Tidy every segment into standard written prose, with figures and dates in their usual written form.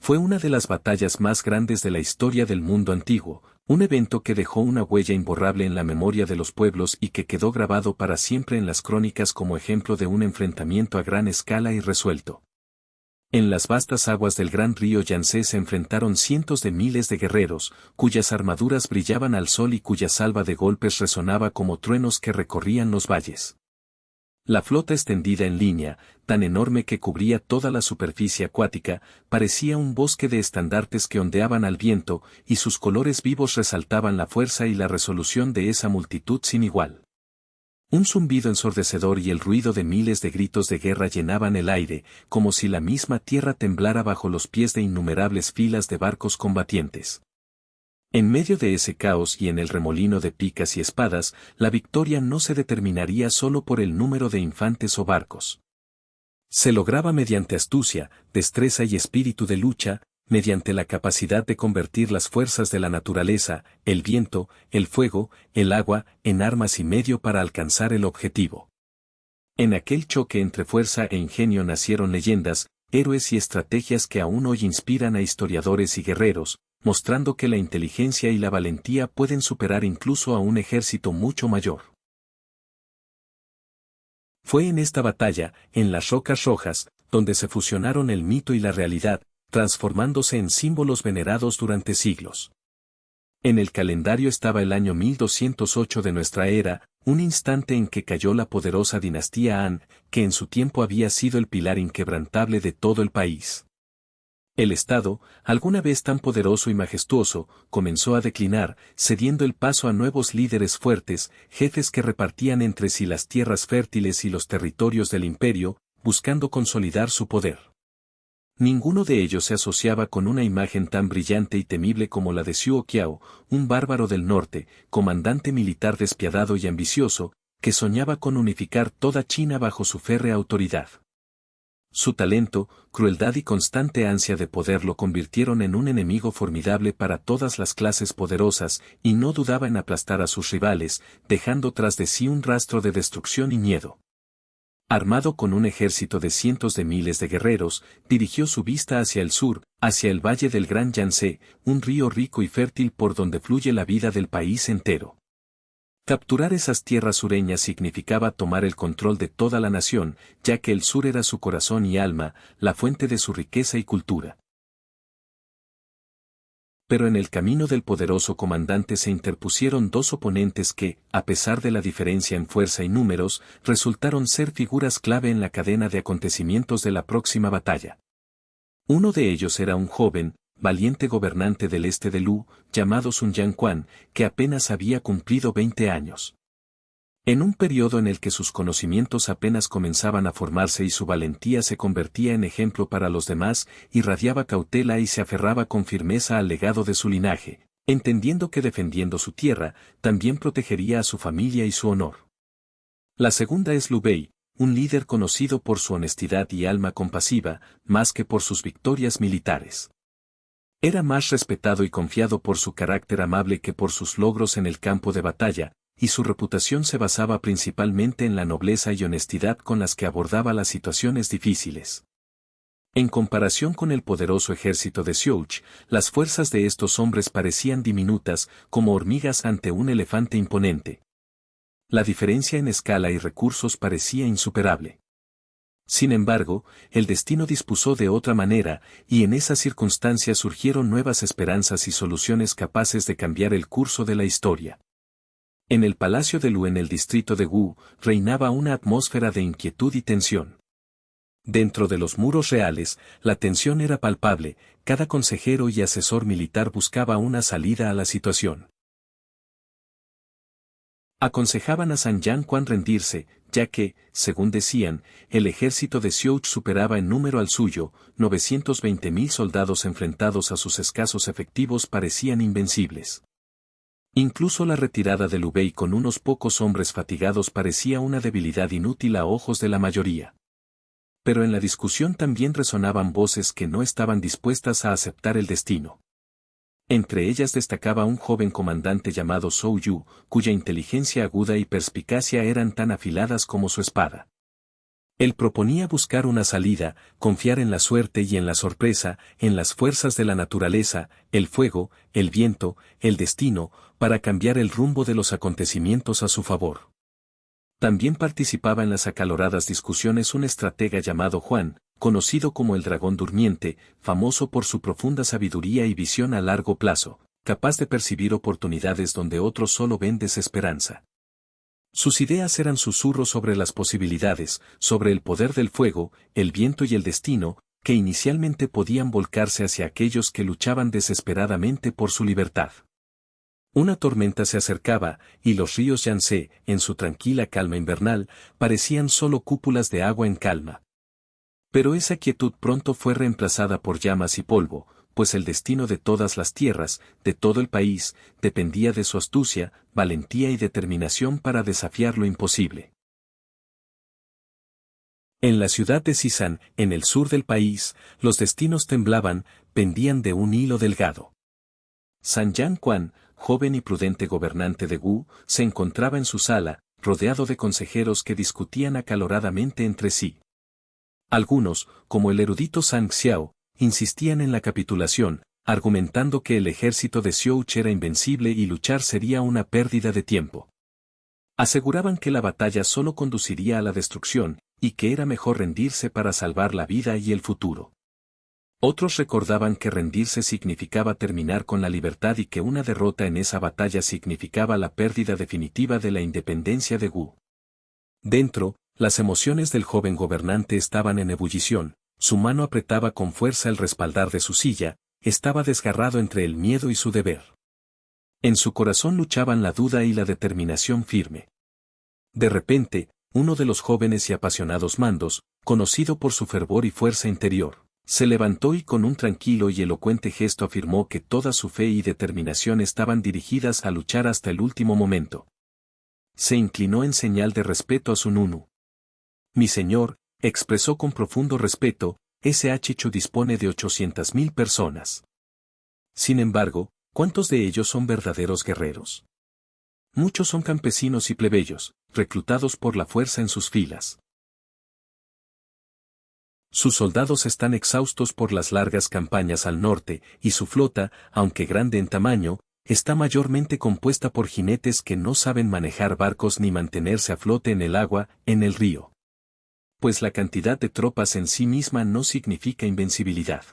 Fue una de las batallas más grandes de la historia del mundo antiguo, un evento que dejó una huella imborrable en la memoria de los pueblos y que quedó grabado para siempre en las crónicas como ejemplo de un enfrentamiento a gran escala y resuelto. En las vastas aguas del gran río Yangtze se enfrentaron cientos de miles de guerreros, cuyas armaduras brillaban al sol y cuya salva de golpes resonaba como truenos que recorrían los valles. La flota extendida en línea, tan enorme que cubría toda la superficie acuática, parecía un bosque de estandartes que ondeaban al viento, y sus colores vivos resaltaban la fuerza y la resolución de esa multitud sin igual. Un zumbido ensordecedor y el ruido de miles de gritos de guerra llenaban el aire, como si la misma tierra temblara bajo los pies de innumerables filas de barcos combatientes. En medio de ese caos y en el remolino de picas y espadas, la victoria no se determinaría solo por el número de infantes o barcos. Se lograba mediante astucia, destreza y espíritu de lucha, mediante la capacidad de convertir las fuerzas de la naturaleza, el viento, el fuego, el agua, en armas y medio para alcanzar el objetivo. En aquel choque entre fuerza e ingenio nacieron leyendas, héroes y estrategias que aún hoy inspiran a historiadores y guerreros, mostrando que la inteligencia y la valentía pueden superar incluso a un ejército mucho mayor. Fue en esta batalla, en las Rocas Rojas, donde se fusionaron el mito y la realidad, transformándose en símbolos venerados durante siglos. En el calendario estaba el año 1208 de nuestra era, un instante en que cayó la poderosa dinastía Han, que en su tiempo había sido el pilar inquebrantable de todo el país. El Estado, alguna vez tan poderoso y majestuoso, comenzó a declinar, cediendo el paso a nuevos líderes fuertes, jefes que repartían entre sí las tierras fértiles y los territorios del imperio, buscando consolidar su poder. Ninguno de ellos se asociaba con una imagen tan brillante y temible como la de Xiu Qiao, un bárbaro del norte, comandante militar despiadado y ambicioso, que soñaba con unificar toda China bajo su férrea autoridad. Su talento, crueldad y constante ansia de poder lo convirtieron en un enemigo formidable para todas las clases poderosas, y no dudaba en aplastar a sus rivales, dejando tras de sí un rastro de destrucción y miedo. Armado con un ejército de cientos de miles de guerreros, dirigió su vista hacia el sur, hacia el valle del Gran Yangtze, un río rico y fértil por donde fluye la vida del país entero. Capturar esas tierras sureñas significaba tomar el control de toda la nación, ya que el sur era su corazón y alma, la fuente de su riqueza y cultura. Pero en el camino del poderoso comandante se interpusieron dos oponentes que, a pesar de la diferencia en fuerza y números, resultaron ser figuras clave en la cadena de acontecimientos de la próxima batalla. Uno de ellos era un joven, valiente gobernante del este de Lu, llamado Sun Jianquan, que apenas había cumplido 20 años. En un periodo en el que sus conocimientos apenas comenzaban a formarse y su valentía se convertía en ejemplo para los demás, irradiaba cautela y se aferraba con firmeza al legado de su linaje, entendiendo que defendiendo su tierra, también protegería a su familia y su honor. La segunda es Liu Bei, un líder conocido por su honestidad y alma compasiva, más que por sus victorias militares. Era más respetado y confiado por su carácter amable que por sus logros en el campo de batalla, y su reputación se basaba principalmente en la nobleza y honestidad con las que abordaba las situaciones difíciles. En comparación con el poderoso ejército de Xiouch, las fuerzas de estos hombres parecían diminutas, como hormigas ante un elefante imponente. La diferencia en escala y recursos parecía insuperable. Sin embargo, el destino dispuso de otra manera, y en esas circunstancias surgieron nuevas esperanzas y soluciones capaces de cambiar el curso de la historia. En el palacio de Lu en el distrito de Wu, reinaba una atmósfera de inquietud y tensión. Dentro de los muros reales, la tensión era palpable, cada consejero y asesor militar buscaba una salida a la situación. Aconsejaban a Sun Jianquan rendirse, ya que, según decían, el ejército de Xiouch superaba en número al suyo, 920.000 soldados enfrentados a sus escasos efectivos parecían invencibles. Incluso la retirada de Liu Bei con unos pocos hombres fatigados parecía una debilidad inútil a ojos de la mayoría. Pero en la discusión también resonaban voces que no estaban dispuestas a aceptar el destino. Entre ellas destacaba un joven comandante llamado Zhou Yu, cuya inteligencia aguda y perspicacia eran tan afiladas como su espada. Él proponía buscar una salida, confiar en la suerte y en la sorpresa, en las fuerzas de la naturaleza, el fuego, el viento, el destino, para cambiar el rumbo de los acontecimientos a su favor. También participaba en las acaloradas discusiones un estratega llamado Juan, conocido como el dragón durmiente, famoso por su profunda sabiduría y visión a largo plazo, capaz de percibir oportunidades donde otros solo ven desesperanza. Sus ideas eran susurros sobre las posibilidades, sobre el poder del fuego, el viento y el destino, que inicialmente podían volcarse hacia aquellos que luchaban desesperadamente por su libertad. Una tormenta se acercaba, y los ríos Yangtze, en su tranquila calma invernal, parecían solo cúpulas de agua en calma. Pero esa quietud pronto fue reemplazada por llamas y polvo, pues el destino de todas las tierras, de todo el país, dependía de su astucia, valentía y determinación para desafiar lo imposible. En la ciudad de Sisan, en el sur del país, los destinos temblaban, pendían de un hilo delgado. San Yan Quan, joven y prudente gobernante de Wu, se encontraba en su sala, rodeado de consejeros que discutían acaloradamente entre sí. Algunos, como el erudito Zhang Xiao, insistían en la capitulación, argumentando que el ejército de Xiouch era invencible y luchar sería una pérdida de tiempo. Aseguraban que la batalla solo conduciría a la destrucción, y que era mejor rendirse para salvar la vida y el futuro. Otros recordaban que rendirse significaba terminar con la libertad y que una derrota en esa batalla significaba la pérdida definitiva de la independencia de Wu. Dentro, las emociones del joven gobernante estaban en ebullición. Su mano apretaba con fuerza el respaldar de su silla, estaba desgarrado entre el miedo y su deber. En su corazón luchaban la duda y la determinación firme. De repente, uno de los jóvenes y apasionados mandos, conocido por su fervor y fuerza interior, se levantó y con un tranquilo y elocuente gesto afirmó que toda su fe y determinación estaban dirigidas a luchar hasta el último momento. Se inclinó en señal de respeto a su nunu. Mi señor, expresó con profundo respeto, ese Chu dispone de 800,000 personas. Sin embargo, ¿cuántos de ellos son verdaderos guerreros? Muchos son campesinos y plebeyos, reclutados por la fuerza en sus filas. Sus soldados están exhaustos por las largas campañas al norte, y su flota, aunque grande en tamaño, está mayormente compuesta por jinetes que no saben manejar barcos ni mantenerse a flote en el agua, en el río. Pues la cantidad de tropas en sí misma no significa invencibilidad.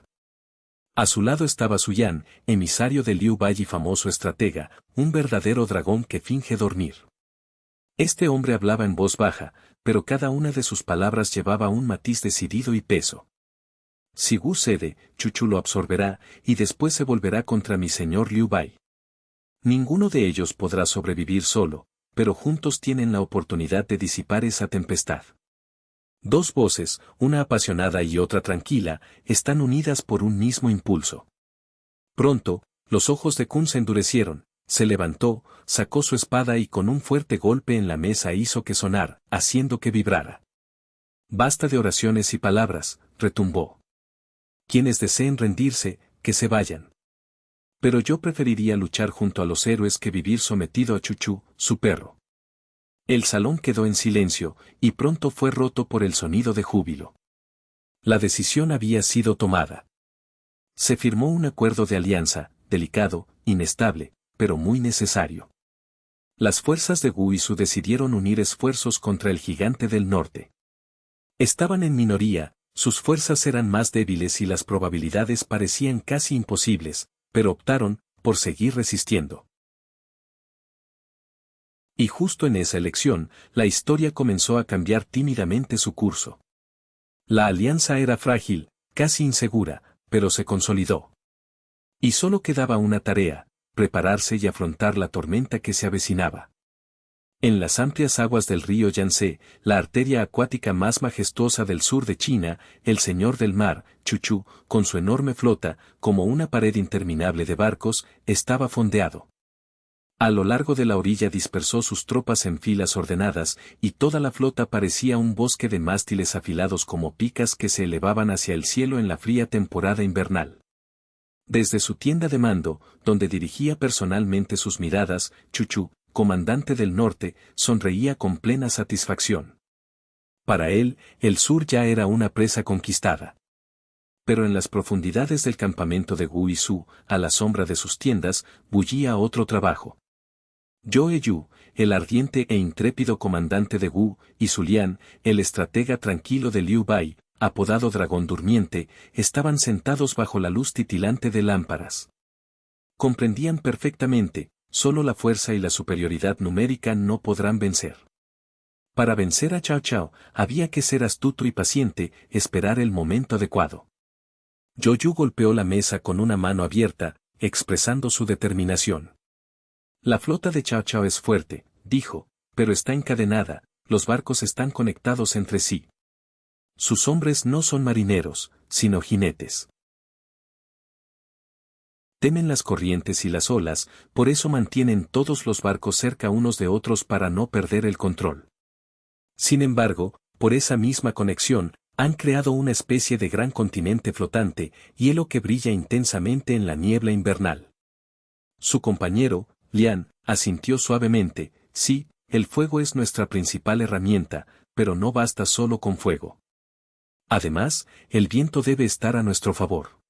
A su lado estaba Su Yan, emisario de Liu Bai y famoso estratega, un verdadero dragón que finge dormir. Este hombre hablaba en voz baja, pero cada una de sus palabras llevaba un matiz decidido y peso. Si Wu cede, Chuchu lo absorberá, y después se volverá contra mi señor Liu Bai. Ninguno de ellos podrá sobrevivir solo, pero juntos tienen la oportunidad de disipar esa tempestad. Dos voces, una apasionada y otra tranquila, están unidas por un mismo impulso. Pronto, los ojos de Kun se endurecieron, se levantó, sacó su espada y con un fuerte golpe en la mesa hizo que sonar, haciendo que vibrara. Basta de oraciones y palabras, retumbó. Quienes deseen rendirse, que se vayan. Pero yo preferiría luchar junto a los héroes que vivir sometido a Chuchu, su perro. El salón quedó en silencio, y pronto fue roto por el sonido de júbilo. La decisión había sido tomada. Se firmó un acuerdo de alianza, delicado, inestable, pero muy necesario. Las fuerzas de Wu y Su decidieron unir esfuerzos contra el gigante del norte. Estaban en minoría, sus fuerzas eran más débiles y las probabilidades parecían casi imposibles, pero optaron por seguir resistiendo. Y justo en esa elección, la historia comenzó a cambiar tímidamente su curso. La alianza era frágil, casi insegura, pero se consolidó. Y solo quedaba una tarea, prepararse y afrontar la tormenta que se avecinaba. En las amplias aguas del río Yangtze, la arteria acuática más majestuosa del sur de China, el señor del mar, Chuchu, con su enorme flota, como una pared interminable de barcos, estaba fondeado. A lo largo de la orilla dispersó sus tropas en filas ordenadas, y toda la flota parecía un bosque de mástiles afilados como picas que se elevaban hacia el cielo en la fría temporada invernal. Desde su tienda de mando, donde dirigía personalmente sus miradas, Chuchu, comandante del norte, sonreía con plena satisfacción. Para él, el sur ya era una presa conquistada. Pero en las profundidades del campamento de Wu y Su, a la sombra de sus tiendas, bullía otro trabajo. Joe Yu, el ardiente e intrépido comandante de Wu, y Su Lian, el estratega tranquilo de Liu Bai, apodado Dragón Durmiente, estaban sentados bajo la luz titilante de lámparas. Comprendían perfectamente, solo la fuerza y la superioridad numérica no podrán vencer. Para vencer a Cao Cao, había que ser astuto y paciente, esperar el momento adecuado. Yoyu golpeó la mesa con una mano abierta, expresando su determinación. La flota de Cao Cao es fuerte, dijo, pero está encadenada, los barcos están conectados entre sí. Sus hombres no son marineros, sino jinetes. Temen las corrientes y las olas, por eso mantienen todos los barcos cerca unos de otros para no perder el control. Sin embargo, por esa misma conexión, han creado una especie de gran continente flotante, hielo que brilla intensamente en la niebla invernal. Su compañero, Lian, asintió suavemente, sí, el fuego es nuestra principal herramienta, pero no basta solo con fuego. Además, el viento debe estar a nuestro favor.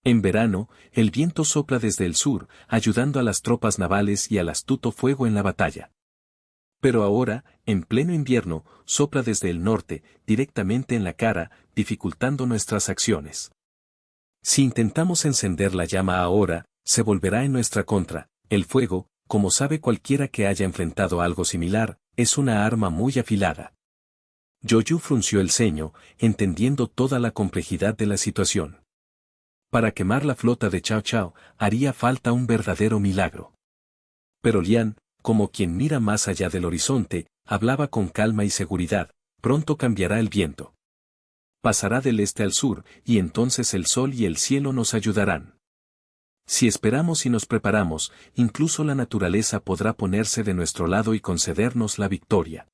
En verano, el viento sopla desde el sur, ayudando a las tropas navales y al astuto fuego en la batalla. Pero ahora, en pleno invierno, sopla desde el norte, directamente en la cara, dificultando nuestras acciones. Si intentamos encender la llama ahora, se volverá en nuestra contra. El fuego, como sabe cualquiera que haya enfrentado algo similar, es una arma muy afilada. Yoyu frunció el ceño, entendiendo toda la complejidad de la situación. Para quemar la flota de Cao Cao, haría falta un verdadero milagro. Pero Lian, como quien mira más allá del horizonte, hablaba con calma y seguridad, pronto cambiará el viento. Pasará del este al sur, y entonces el sol y el cielo nos ayudarán. Si esperamos y nos preparamos, incluso la naturaleza podrá ponerse de nuestro lado y concedernos la victoria.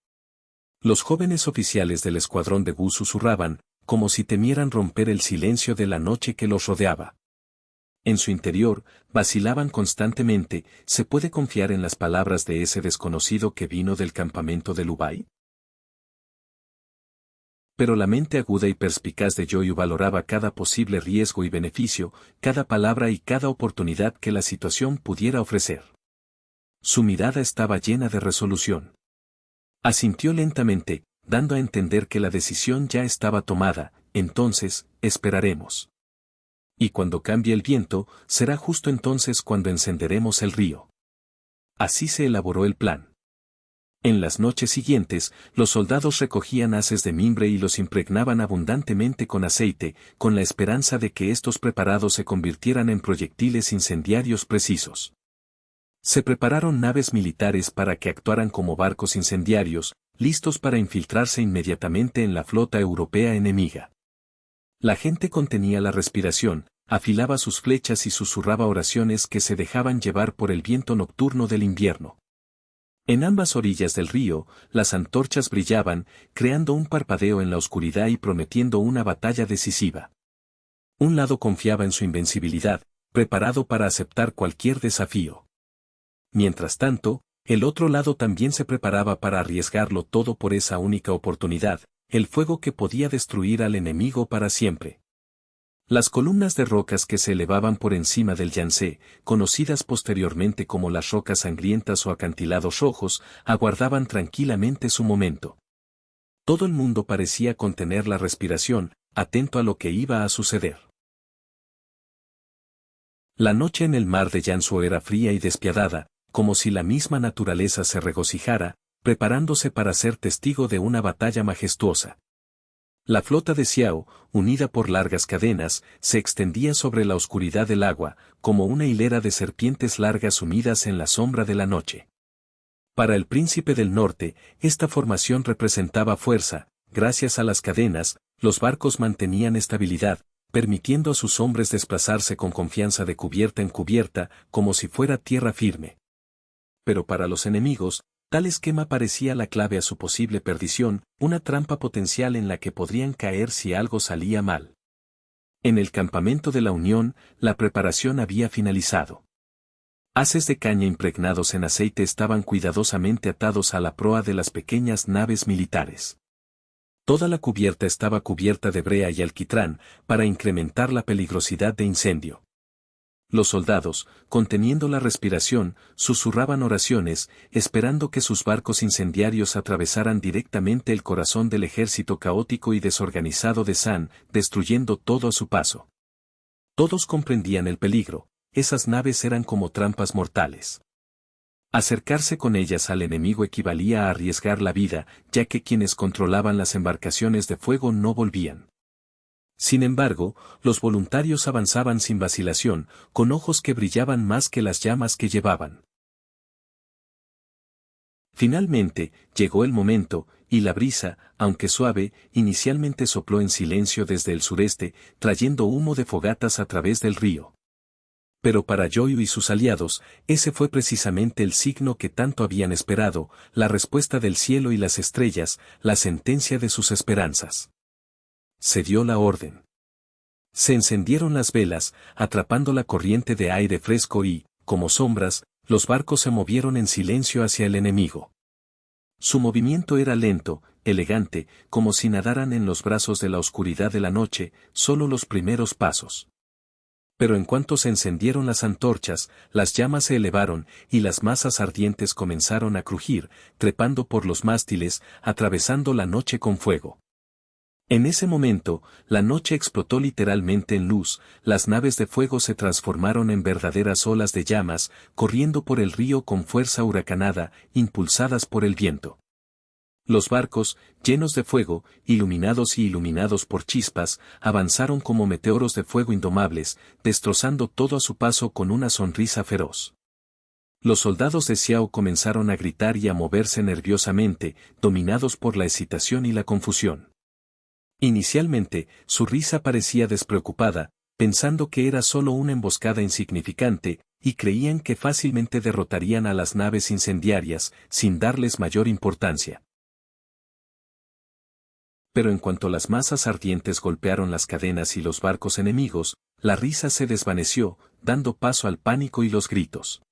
Los jóvenes oficiales del escuadrón de Wu susurraban, como si temieran romper el silencio de la noche que los rodeaba. En su interior, vacilaban constantemente, ¿se puede confiar en las palabras de ese desconocido que vino del campamento de Liu Bai? Pero la mente aguda y perspicaz de Yoyu valoraba cada posible riesgo y beneficio, cada palabra y cada oportunidad que la situación pudiera ofrecer. Su mirada estaba llena de resolución. Asintió lentamente, dando a entender que la decisión ya estaba tomada, entonces, esperaremos. Y cuando cambie el viento, será justo entonces cuando encenderemos el río. Así se elaboró el plan. En las noches siguientes, los soldados recogían haces de mimbre y los impregnaban abundantemente con aceite, con la esperanza de que estos preparados se convirtieran en proyectiles incendiarios precisos. Se prepararon naves militares para que actuaran como barcos incendiarios, listos para infiltrarse inmediatamente en la flota europea enemiga. La gente contenía la respiración, afilaba sus flechas y susurraba oraciones que se dejaban llevar por el viento nocturno del invierno. En ambas orillas del río, las antorchas brillaban, creando un parpadeo en la oscuridad y prometiendo una batalla decisiva. Un lado confiaba en su invencibilidad, preparado para aceptar cualquier desafío. Mientras tanto, el otro lado también se preparaba para arriesgarlo todo por esa única oportunidad, el fuego que podía destruir al enemigo para siempre. Las columnas de rocas que se elevaban por encima del Yangtze, conocidas posteriormente como las rocas sangrientas o acantilados rojos, aguardaban tranquilamente su momento. Todo el mundo parecía contener la respiración, atento a lo que iba a suceder. La noche en el mar de Yanzhou era fría y despiadada, como si la misma naturaleza se regocijara, preparándose para ser testigo de una batalla majestuosa. La flota de Xiao, unida por largas cadenas, se extendía sobre la oscuridad del agua, como una hilera de serpientes largas sumidas en la sombra de la noche. Para el príncipe del norte, esta formación representaba fuerza, gracias a las cadenas, los barcos mantenían estabilidad, permitiendo a sus hombres desplazarse con confianza de cubierta en cubierta, como si fuera tierra firme. Pero para los enemigos, tal esquema parecía la clave a su posible perdición, una trampa potencial en la que podrían caer si algo salía mal. En el campamento de la Unión, la preparación había finalizado. Haces de caña impregnados en aceite estaban cuidadosamente atados a la proa de las pequeñas naves militares. Toda la cubierta estaba cubierta de brea y alquitrán, para incrementar la peligrosidad de incendio. Los soldados, conteniendo la respiración, susurraban oraciones, esperando que sus barcos incendiarios atravesaran directamente el corazón del ejército caótico y desorganizado de San, destruyendo todo a su paso. Todos comprendían el peligro, esas naves eran como trampas mortales. Acercarse con ellas al enemigo equivalía a arriesgar la vida, ya que quienes controlaban las embarcaciones de fuego no volvían. Sin embargo, los voluntarios avanzaban sin vacilación, con ojos que brillaban más que las llamas que llevaban. Finalmente, llegó el momento, y la brisa, aunque suave, inicialmente sopló en silencio desde el sureste, trayendo humo de fogatas a través del río. Pero para Yoyo y sus aliados, ese fue precisamente el signo que tanto habían esperado, la respuesta del cielo y las estrellas, la sentencia de sus esperanzas. Se dio la orden. Se encendieron las velas, atrapando la corriente de aire fresco y, como sombras, los barcos se movieron en silencio hacia el enemigo. Su movimiento era lento, elegante, como si nadaran en los brazos de la oscuridad de la noche, solo los primeros pasos. Pero en cuanto se encendieron las antorchas, las llamas se elevaron, y las masas ardientes comenzaron a crujir, trepando por los mástiles, atravesando la noche con fuego. En ese momento, la noche explotó literalmente en luz, las naves de fuego se transformaron en verdaderas olas de llamas, corriendo por el río con fuerza huracanada, impulsadas por el viento. Los barcos, llenos de fuego, iluminados y iluminados por chispas, avanzaron como meteoros de fuego indomables, destrozando todo a su paso con una sonrisa feroz. Los soldados de Xiao comenzaron a gritar y a moverse nerviosamente, dominados por la excitación y la confusión. Inicialmente, su risa parecía despreocupada, pensando que era solo una emboscada insignificante, y creían que fácilmente derrotarían a las naves incendiarias, sin darles mayor importancia. Pero en cuanto las masas ardientes golpearon las cadenas y los barcos enemigos, la risa se desvaneció, dando paso al pánico y los gritos.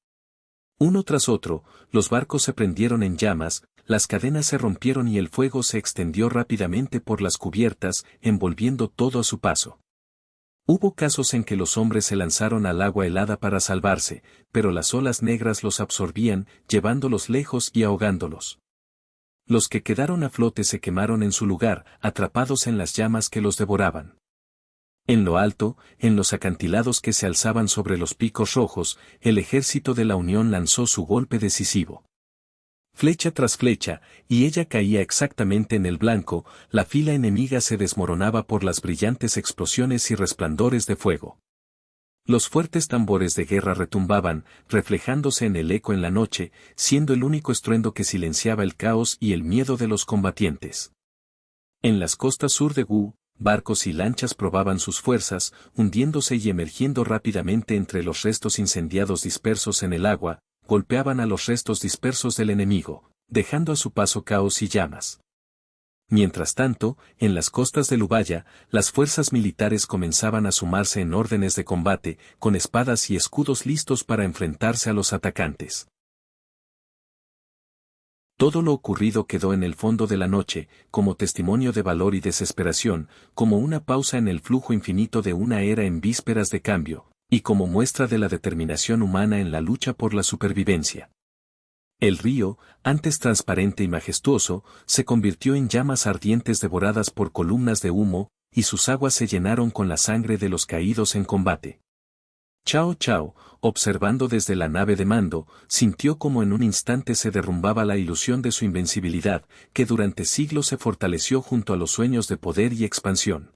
Uno tras otro, los barcos se prendieron en llamas, las cadenas se rompieron y el fuego se extendió rápidamente por las cubiertas, envolviendo todo a su paso. Hubo casos en que los hombres se lanzaron al agua helada para salvarse, pero las olas negras los absorbían, llevándolos lejos y ahogándolos. Los que quedaron a flote se quemaron en su lugar, atrapados en las llamas que los devoraban. En lo alto, en los acantilados que se alzaban sobre los picos rojos, el ejército de la Unión lanzó su golpe decisivo. Flecha tras flecha, y ella caía exactamente en el blanco, la fila enemiga se desmoronaba por las brillantes explosiones y resplandores de fuego. Los fuertes tambores de guerra retumbaban, reflejándose en el eco en la noche, siendo el único estruendo que silenciaba el caos y el miedo de los combatientes. En las costas sur de Wu, barcos y lanchas probaban sus fuerzas, hundiéndose y emergiendo rápidamente entre los restos incendiados dispersos en el agua, golpeaban a los restos dispersos del enemigo, dejando a su paso caos y llamas. Mientras tanto, en las costas de Lubaya, las fuerzas militares comenzaban a sumarse en órdenes de combate, con espadas y escudos listos para enfrentarse a los atacantes. Todo lo ocurrido quedó en el fondo de la noche, como testimonio de valor y desesperación, como una pausa en el flujo infinito de una era en vísperas de cambio, y como muestra de la determinación humana en la lucha por la supervivencia. El río, antes transparente y majestuoso, se convirtió en llamas ardientes devoradas por columnas de humo, y sus aguas se llenaron con la sangre de los caídos en combate. Chao Chao, observando desde la nave de mando, sintió como en un instante se derrumbaba la ilusión de su invencibilidad, que durante siglos se fortaleció junto a los sueños de poder y expansión.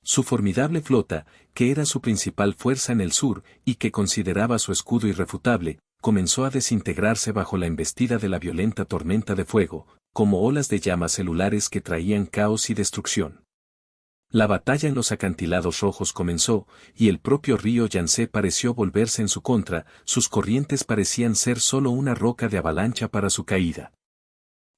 Su formidable flota, que era su principal fuerza en el sur, y que consideraba su escudo irrefutable, comenzó a desintegrarse bajo la embestida de la violenta tormenta de fuego, como olas de llamas celulares que traían caos y destrucción. La batalla en los acantilados rojos comenzó, y el propio río Yangtze pareció volverse en su contra, sus corrientes parecían ser solo una roca de avalancha para su caída.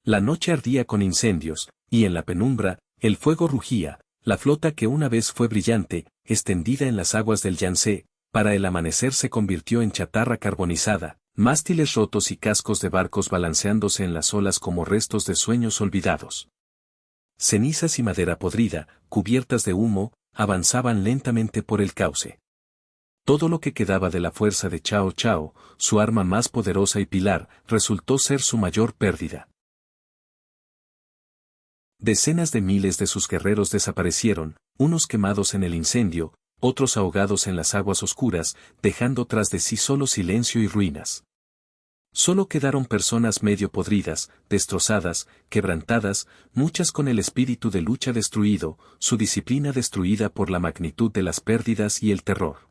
La noche ardía con incendios, y en la penumbra, el fuego rugía. La flota que una vez fue brillante, extendida en las aguas del Yangtze, para el amanecer se convirtió en chatarra carbonizada, mástiles rotos y cascos de barcos balanceándose en las olas como restos de sueños olvidados. Cenizas y madera podrida, cubiertas de humo, avanzaban lentamente por el cauce. Todo lo que quedaba de la fuerza de Cao Cao, su arma más poderosa y pilar, resultó ser su mayor pérdida. Decenas de miles de sus guerreros desaparecieron, unos quemados en el incendio, otros ahogados en las aguas oscuras, dejando tras de sí solo silencio y ruinas. Solo quedaron personas medio podridas, destrozadas, quebrantadas, muchas con el espíritu de lucha destruido, su disciplina destruida por la magnitud de las pérdidas y el terror.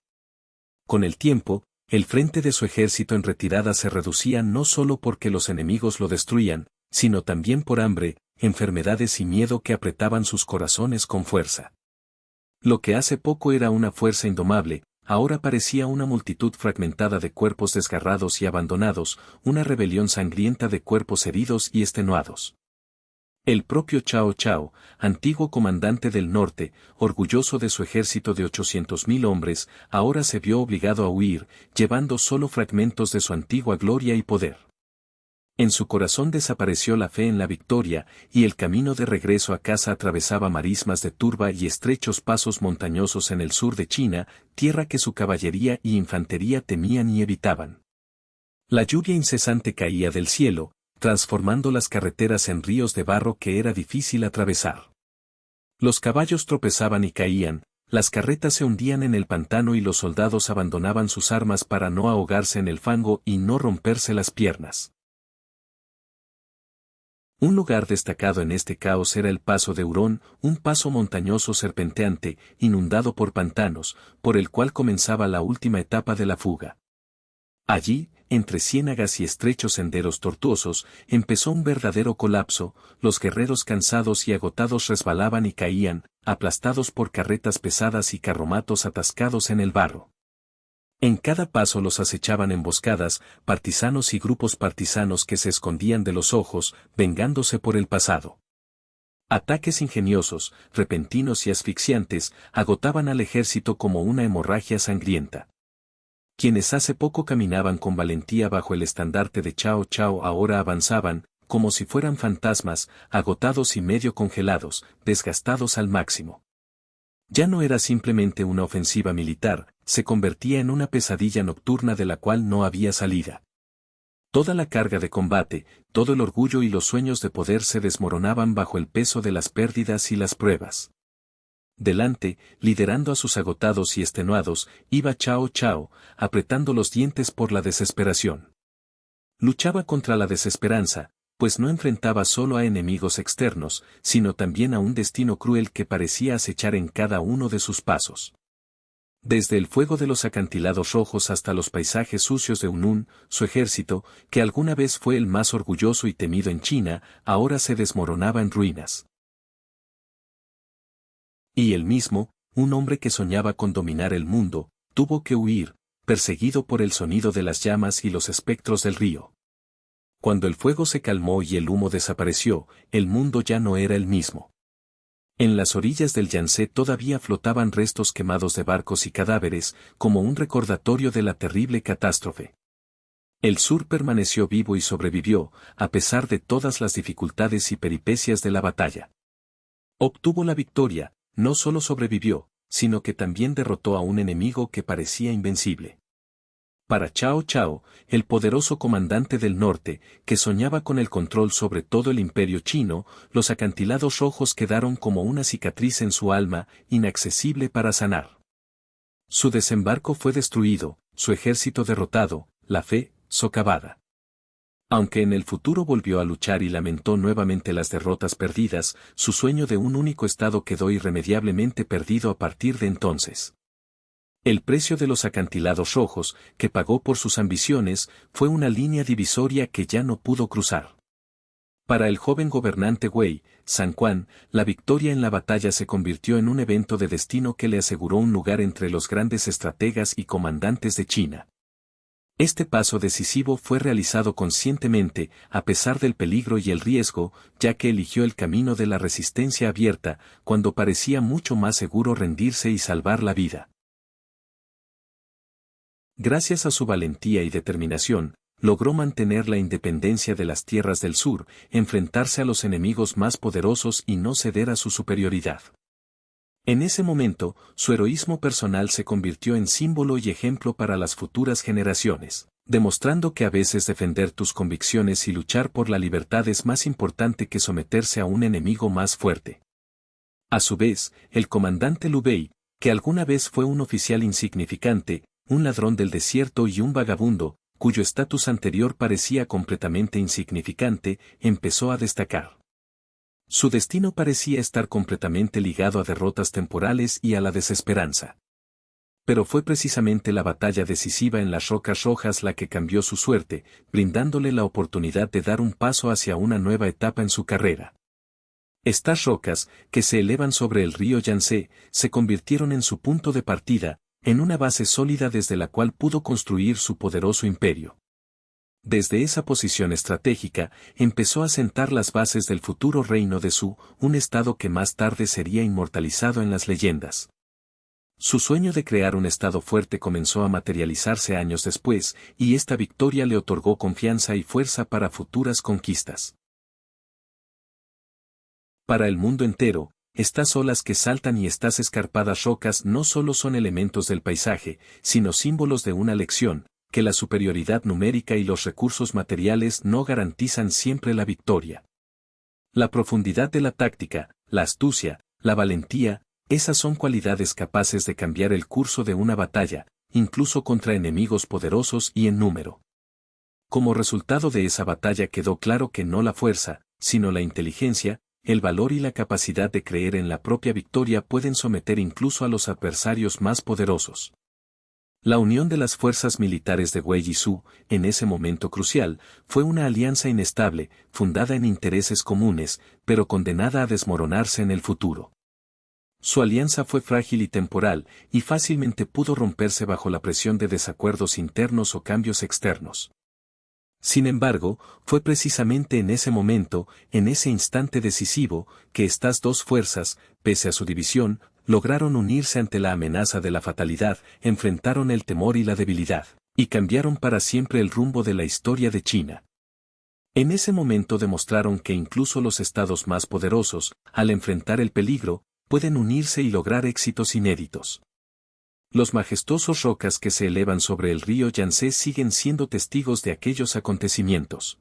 Con el tiempo, el frente de su ejército en retirada se reducía no solo porque los enemigos lo destruían, sino también por hambre, enfermedades y miedo que apretaban sus corazones con fuerza. Lo que hace poco era una fuerza indomable, ahora parecía una multitud fragmentada de cuerpos desgarrados y abandonados, una rebelión sangrienta de cuerpos heridos y extenuados. El propio Cao Cao, antiguo comandante del norte, orgulloso de su ejército de 800.000 hombres, ahora se vio obligado a huir, llevando solo fragmentos de su antigua gloria y poder. En su corazón desapareció la fe en la victoria, y el camino de regreso a casa atravesaba marismas de turba y estrechos pasos montañosos en el sur de China, tierra que su caballería y infantería temían y evitaban. La lluvia incesante caía del cielo, transformando las carreteras en ríos de barro que era difícil atravesar. Los caballos tropezaban y caían, las carretas se hundían en el pantano y los soldados abandonaban sus armas para no ahogarse en el fango y no romperse las piernas. Un lugar destacado en este caos era el Paso de Hurón, un paso montañoso serpenteante, inundado por pantanos, por el cual comenzaba la última etapa de la fuga. Allí, entre ciénagas y estrechos senderos tortuosos, empezó un verdadero colapso, los guerreros cansados y agotados resbalaban y caían, aplastados por carretas pesadas y carromatos atascados en el barro. En cada paso los acechaban emboscadas, partisanos y grupos partisanos que se escondían de los ojos, vengándose por el pasado. Ataques ingeniosos, repentinos y asfixiantes, agotaban al ejército como una hemorragia sangrienta. Quienes hace poco caminaban con valentía bajo el estandarte de Cao Cao ahora avanzaban, como si fueran fantasmas, agotados y medio congelados, desgastados al máximo. Ya no era simplemente una ofensiva militar, se convertía en una pesadilla nocturna de la cual no había salida. Toda la carga de combate, todo el orgullo y los sueños de poder se desmoronaban bajo el peso de las pérdidas y las pruebas. Delante, liderando a sus agotados y extenuados, iba Cao Cao, apretando los dientes por la desesperación. Luchaba contra la desesperanza, pues no enfrentaba solo a enemigos externos, sino también a un destino cruel que parecía acechar en cada uno de sus pasos. Desde el fuego de los acantilados rojos hasta los paisajes sucios de Hunún, su ejército, que alguna vez fue el más orgulloso y temido en China, ahora se desmoronaba en ruinas. Y él mismo, un hombre que soñaba con dominar el mundo, tuvo que huir, perseguido por el sonido de las llamas y los espectros del río. Cuando el fuego se calmó y el humo desapareció, el mundo ya no era el mismo. En las orillas del Yangtze todavía flotaban restos quemados de barcos y cadáveres, como un recordatorio de la terrible catástrofe. El sur permaneció vivo y sobrevivió, a pesar de todas las dificultades y peripecias de la batalla. Obtuvo la victoria, no solo sobrevivió, sino que también derrotó a un enemigo que parecía invencible. Para Cao Cao, el poderoso comandante del norte, que soñaba con el control sobre todo el imperio chino, los acantilados rojos quedaron como una cicatriz en su alma, inaccesible para sanar. Su desembarco fue destruido, su ejército derrotado, la fe, socavada. Aunque en el futuro volvió a luchar y lamentó nuevamente las derrotas perdidas, su sueño de un único estado quedó irremediablemente perdido a partir de entonces. El precio de los acantilados rojos, que pagó por sus ambiciones, fue una línea divisoria que ya no pudo cruzar. Para el joven gobernante Wei, San Quan, la victoria en la batalla se convirtió en un evento de destino que le aseguró un lugar entre los grandes estrategas y comandantes de China. Este paso decisivo fue realizado conscientemente, a pesar del peligro y el riesgo, ya que eligió el camino de la resistencia abierta, cuando parecía mucho más seguro rendirse y salvar la vida. Gracias a su valentía y determinación, logró mantener la independencia de las tierras del sur, enfrentarse a los enemigos más poderosos y no ceder a su superioridad. En ese momento, su heroísmo personal se convirtió en símbolo y ejemplo para las futuras generaciones, demostrando que a veces defender tus convicciones y luchar por la libertad es más importante que someterse a un enemigo más fuerte. A su vez, el comandante Liu Bei, que alguna vez fue un oficial insignificante, un ladrón del desierto y un vagabundo, cuyo estatus anterior parecía completamente insignificante, empezó a destacar. Su destino parecía estar completamente ligado a derrotas temporales y a la desesperanza. Pero fue precisamente la batalla decisiva en las Rocas Rojas la que cambió su suerte, brindándole la oportunidad de dar un paso hacia una nueva etapa en su carrera. Estas rocas, que se elevan sobre el río Yangtze, se convirtieron en su punto de partida, en una base sólida desde la cual pudo construir su poderoso imperio. Desde esa posición estratégica, empezó a sentar las bases del futuro reino de Zhou, un estado que más tarde sería inmortalizado en las leyendas. Su sueño de crear un estado fuerte comenzó a materializarse años después, y esta victoria le otorgó confianza y fuerza para futuras conquistas. Para el mundo entero, estas olas que saltan y estas escarpadas rocas no solo son elementos del paisaje, sino símbolos de una lección, que la superioridad numérica y los recursos materiales no garantizan siempre la victoria. La profundidad de la táctica, la astucia, la valentía, esas son cualidades capaces de cambiar el curso de una batalla, incluso contra enemigos poderosos y en número. Como resultado de esa batalla quedó claro que no la fuerza, sino la inteligencia, el valor y la capacidad de creer en la propia victoria pueden someter incluso a los adversarios más poderosos. La unión de las fuerzas militares de Wei y Zhou, en ese momento crucial, fue una alianza inestable, fundada en intereses comunes, pero condenada a desmoronarse en el futuro. Su alianza fue frágil y temporal, y fácilmente pudo romperse bajo la presión de desacuerdos internos o cambios externos. Sin embargo, fue precisamente en ese momento, en ese instante decisivo, que estas dos fuerzas, pese a su división, lograron unirse ante la amenaza de la fatalidad, enfrentaron el temor y la debilidad, y cambiaron para siempre el rumbo de la historia de China. En ese momento demostraron que incluso los estados más poderosos, al enfrentar el peligro, pueden unirse y lograr éxitos inéditos. Los majestuosos rocas que se elevan sobre el río Yangtze siguen siendo testigos de aquellos acontecimientos.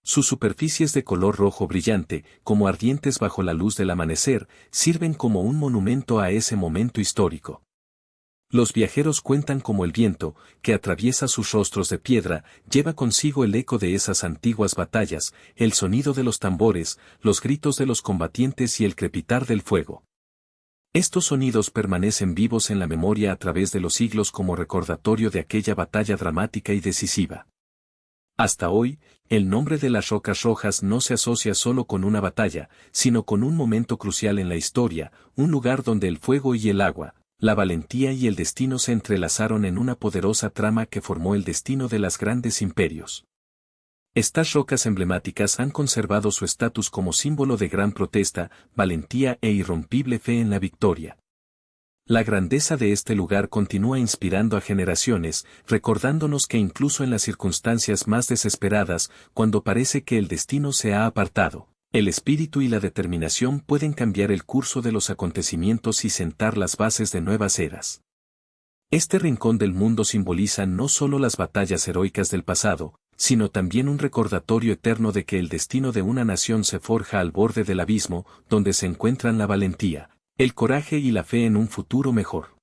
Sus superficies de color rojo brillante, como ardientes bajo la luz del amanecer, sirven como un monumento a ese momento histórico. Los viajeros cuentan cómo el viento, que atraviesa sus rostros de piedra, lleva consigo el eco de esas antiguas batallas, el sonido de los tambores, los gritos de los combatientes y el crepitar del fuego. Estos sonidos permanecen vivos en la memoria a través de los siglos como recordatorio de aquella batalla dramática y decisiva. Hasta hoy, el nombre de las Rocas Rojas no se asocia solo con una batalla, sino con un momento crucial en la historia, un lugar donde el fuego y el agua, la valentía y el destino se entrelazaron en una poderosa trama que formó el destino de los grandes imperios. Estas rocas emblemáticas han conservado su estatus como símbolo de gran protesta, valentía e irrompible fe en la victoria. La grandeza de este lugar continúa inspirando a generaciones, recordándonos que incluso en las circunstancias más desesperadas, cuando parece que el destino se ha apartado, el espíritu y la determinación pueden cambiar el curso de los acontecimientos y sentar las bases de nuevas eras. Este rincón del mundo simboliza no solo las batallas heroicas del pasado, sino también un recordatorio eterno de que el destino de una nación se forja al borde del abismo, donde se encuentran la valentía, el coraje y la fe en un futuro mejor.